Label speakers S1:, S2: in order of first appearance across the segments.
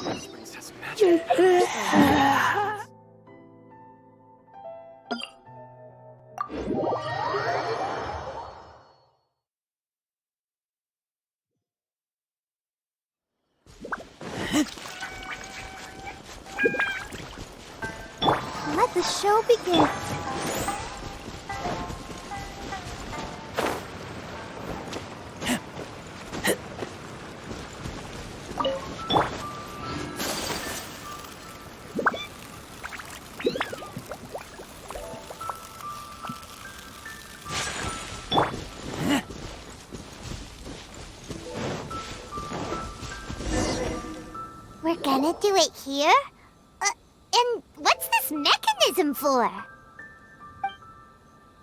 S1: This place has magic.
S2: Let the show begin. We're gonna do it here? And what's this mechanism for?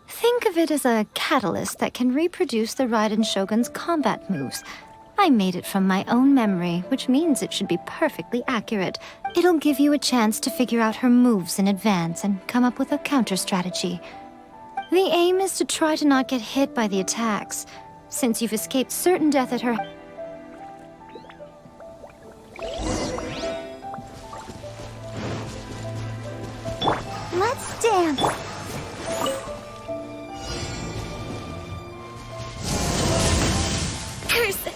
S3: Think of it as a catalyst that can reproduce the Raiden Shogun's combat moves. I made it from my own memory, which means it should be perfectly accurate. It'll give you a chance to figure out her moves in advance and come up with a counter strategy. The aim is to try to not get hit by the attacks, since you've escaped certain death at her.
S2: Let's dance. Curses!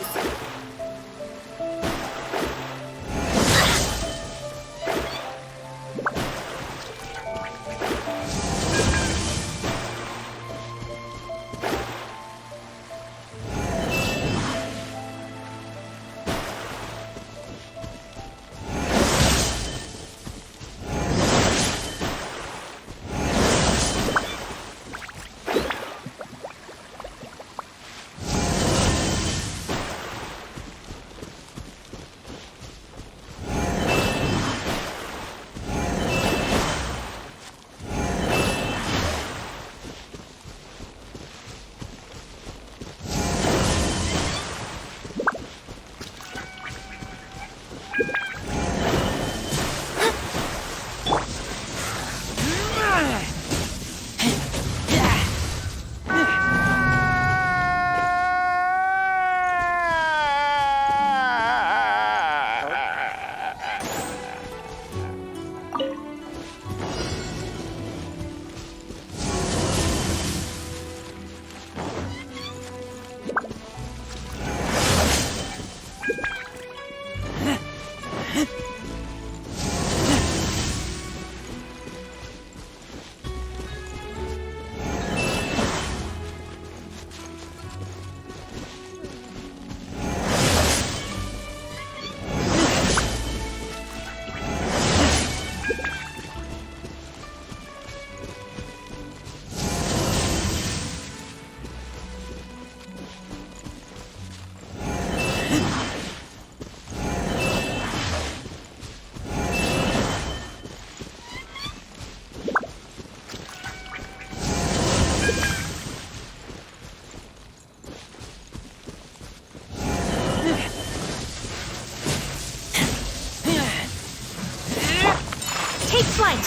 S3: Take flight!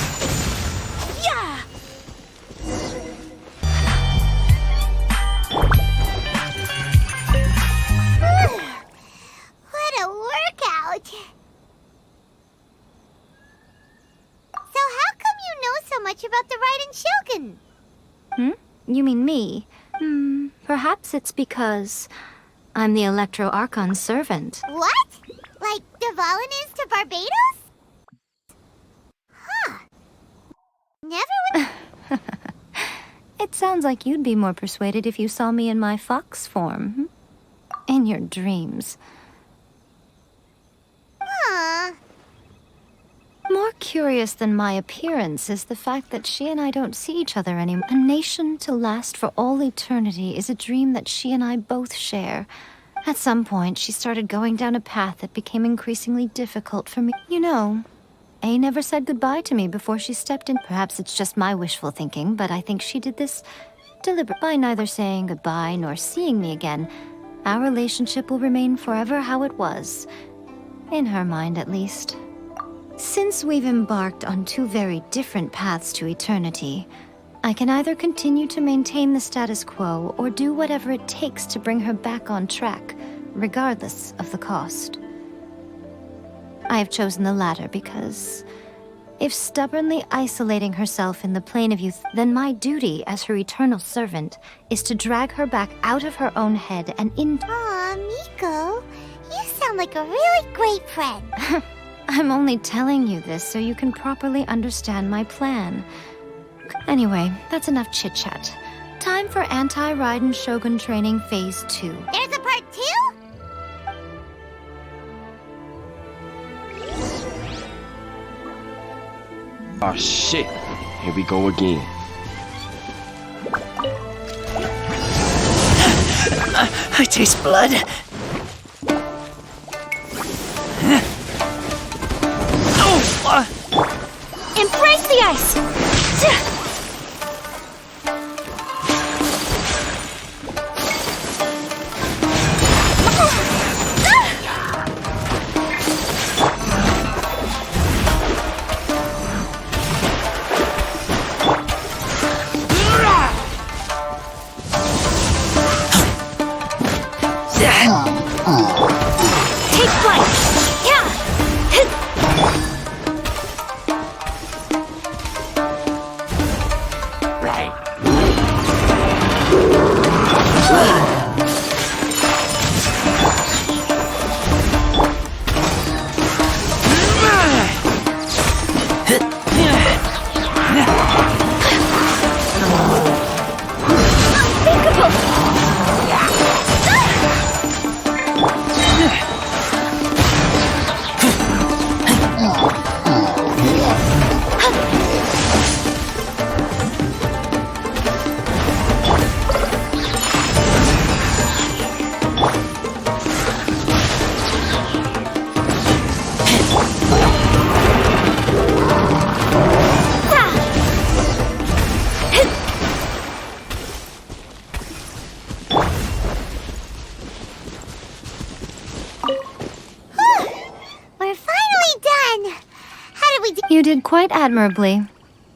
S2: Yeah! What a workout! So how come you know so much about the Raiden Shogun?
S3: You mean me? Perhaps it's because I'm the Electro Archon's servant.
S2: What? Like Dvalin is to Barbados? Huh. Never would...
S3: It sounds like you'd be more persuaded if you saw me in my fox form. In your dreams.
S2: Huh.
S3: More curious than my appearance is the fact that she and I don't see each other anymore. A nation to last for all eternity is a dream that she and I both share. At some point, she started going down a path that became increasingly difficult for me. You know, A never said goodbye to me before she stepped in. Perhaps it's just my wishful thinking, but I think she did this deliberately. By neither saying goodbye nor seeing me again, our relationship will remain forever how it was. In her mind, at least. Since we've embarked on two very different paths to eternity, I can either continue to maintain the status quo or do whatever it takes to bring her back on track, regardless of the cost. I have chosen the latter because if stubbornly isolating herself in the plane of youth, then my duty as her eternal servant is to drag her back out of her own head and into...
S2: Aw, Miko, you sound like a really great friend.
S3: I'm only telling you this so you can properly understand my plan. Anyway, that's enough chit-chat. Time for Anti-Raiden Shogun Training Phase 2.
S2: There's a part 2?
S4: Oh shit, here we go again.
S1: I taste blood.
S3: Embrace the ice! Take flight! Yeah!
S2: We're finally done. How did we do?
S3: You did quite admirably.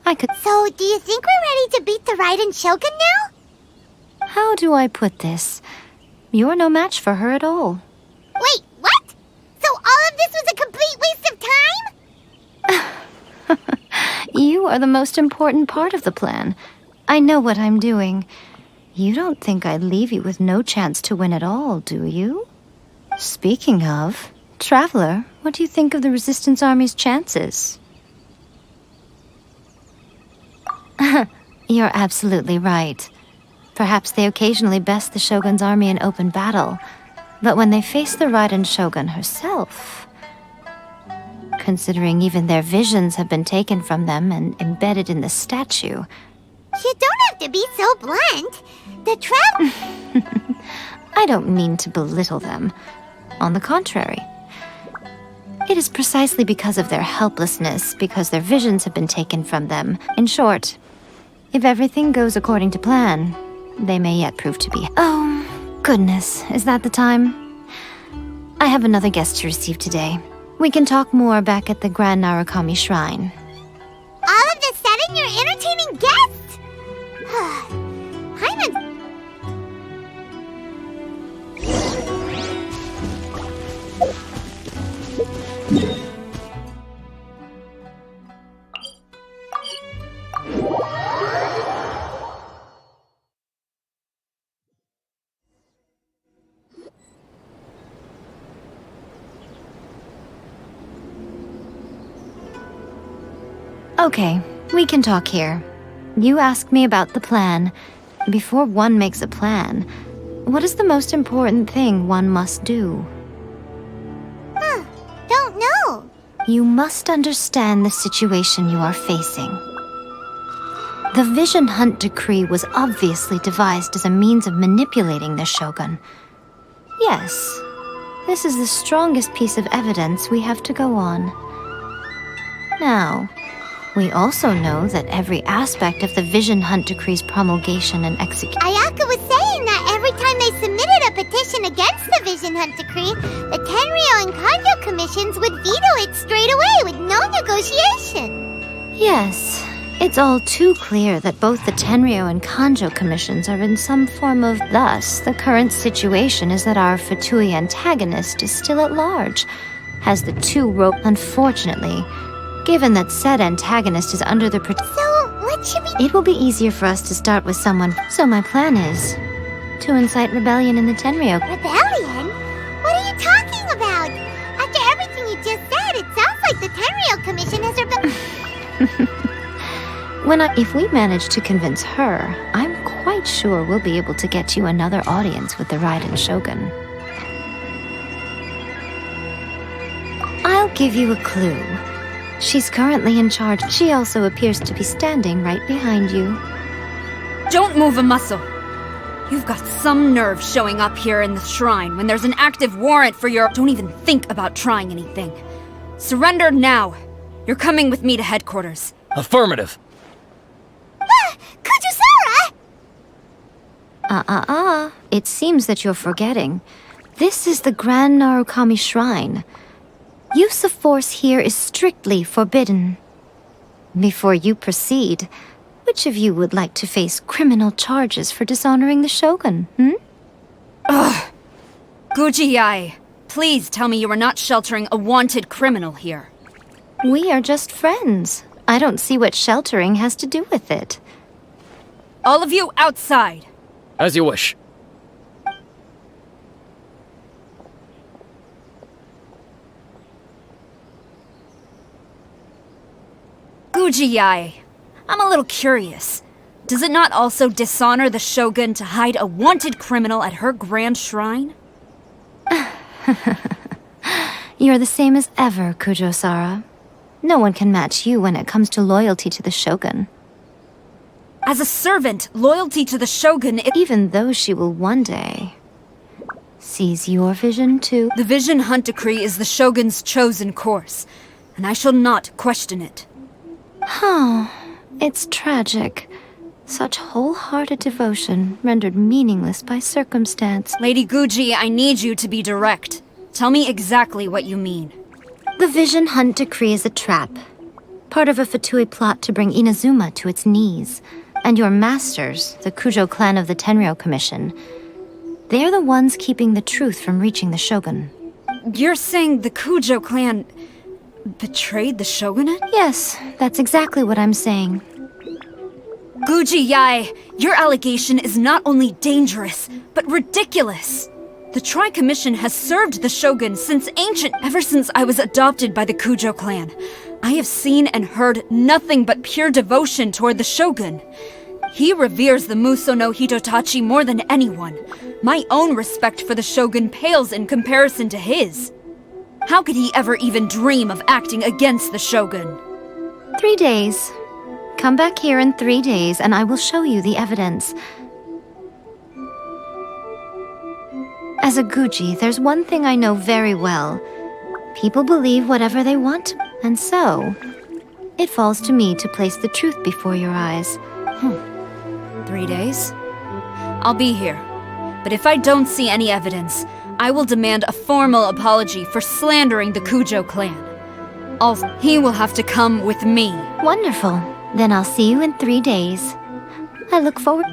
S3: I could...
S2: So, do you think we're ready to beat the Raiden Shogun now?
S3: How do I put this? You're no match for her at all.
S2: Wait, what? So all of this was a complete waste of time?
S3: You are the most important part of the plan. I know what I'm doing. You don't think I'd leave you with no chance to win at all, do you? Speaking of, Traveler, what do you think of the Resistance Army's chances? You're absolutely right. Perhaps they occasionally best the Shogun's army in open battle, but when they face the Raiden Shogun herself... Considering even their visions have been taken from them and embedded in the statue...
S2: You don't have to be so blunt. The
S3: I don't mean to belittle them. On the contrary. It is precisely because of their helplessness, because their visions have been taken from them. In short, if everything goes according to plan, they may yet prove to be... Oh, goodness, is that the time? I have another guest to receive today. We can talk more back at the Grand Narukami Shrine.
S2: All of a sudden, you're entertaining guests? I'm a...
S3: Okay, we can talk here. You asked me about the plan. Before one makes a plan, what is the most important thing one must do?
S2: Don't know.
S3: You must understand the situation you are facing. The Vision Hunt Decree was obviously devised as a means of manipulating the Shogun. Yes, this is the strongest piece of evidence we have to go on. Now, we also know that every aspect of the Vision Hunt Decree's promulgation and execution...
S2: Ayaka was saying that every time they submitted a petition against the Vision Hunt Decree, the Tenryo and Kanjo commissions would veto it straight away with no negotiation.
S3: Yes, it's all too clear that both the Tenryo and Kanjo commissions are in some form of... Thus, the current situation is that our Fatui antagonist is still at large. has the two rope. Unfortunately, given that said antagonist is under the
S2: So, what should we...
S3: It will be easier for us to start with someone. So my plan is to incite rebellion in the Tenryou.
S2: Rebellion? What are you talking about? After everything you just said, it sounds like the Tenryou Commission has
S3: If we manage to convince her, I'm quite sure we'll be able to get you another audience with the Raiden Shogun. I'll give you a clue. She's currently in charge. She also appears to be standing right behind you.
S5: Don't move a muscle. You've got some nerve showing up here in the shrine when there's an active warrant for your... Don't even think about trying anything. Surrender now. You're coming with me to headquarters.
S1: Affirmative.
S2: Kujusara!
S3: It seems that you're forgetting. This is the Grand Narukami Shrine. Use of force here is strictly forbidden. Before you proceed, which of you would like to face criminal charges for dishonoring the Shogun,
S5: Ugh! Guji-ai, please tell me you are not sheltering a wanted criminal here.
S3: We are just friends. I don't see what sheltering has to do with it.
S5: All of you outside!
S1: As you wish.
S5: Guji-ai, I'm a little curious. Does it not also dishonor the Shogun to hide a wanted criminal at her grand shrine?
S3: You're the same as ever, Kujo-sara. No one can match you when it comes to loyalty to the Shogun.
S5: As a servant, loyalty to the Shogun
S3: Even though she will one day seize your vision too.
S5: The Vision Hunt Decree is the Shogun's chosen course, and I shall not question it.
S3: Oh, it's tragic. Such wholehearted devotion rendered meaningless by circumstance.
S5: Lady Guji, I need you to be direct. Tell me exactly what you mean.
S3: The Vision Hunt Decree is a trap. Part of a Fatui plot to bring Inazuma to its knees. And your masters, the Kujo clan of the Tenryou Commission, they're the ones keeping the truth from reaching the Shogun.
S5: You're saying the Kujo clan betrayed the shogunate?
S3: Yes, that's exactly what I'm saying.
S5: Guji-ai, your allegation is not only dangerous, but ridiculous. The Tri-Commission has served the Shogun ever since I was adopted by the Kujo clan. I have seen and heard nothing but pure devotion toward the Shogun. He reveres the Muso no Hitotachi more than anyone. My own respect for the Shogun pales in comparison to his. How could he ever even dream of acting against the Shogun?
S3: 3 days. Come back here in 3 days and I will show you the evidence. As a Guji, there's one thing I know very well. People believe whatever they want to, and so it falls to me to place the truth before your eyes.
S5: 3 days? I'll be here. But if I don't see any evidence, I will demand a formal apology for slandering the Kujo clan. Also, he will have to come with me.
S3: Wonderful. Then I'll see you in 3 days. I look forward.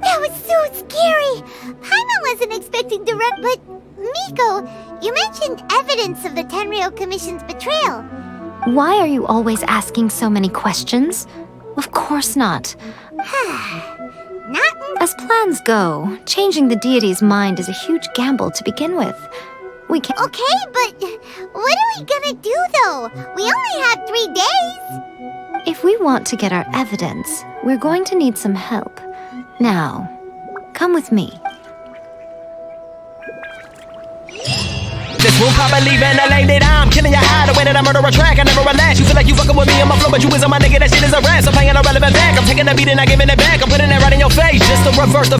S2: That was so scary! Paimon wasn't expecting to run, but... Miko, you mentioned evidence of the Tenryou Commission's betrayal.
S3: Why are you always asking so many questions? Of course not. As plans go, changing the deity's mind is a huge gamble to begin with. We can't...
S2: Okay, but what are we gonna do, though? We only have 3 days!
S3: If we want to get our evidence, we're going to need some help. Now, come with me.
S6: This room papa leaving the lane that I'm killing your eye. The way that I murder a track, I never relax. You feel like you fucking with me on my flow, but you is on my nigga. That shit is a rap. So paying a relevant back. I'm taking the beat and not giving it back. I'm putting it right in your face just to reverse the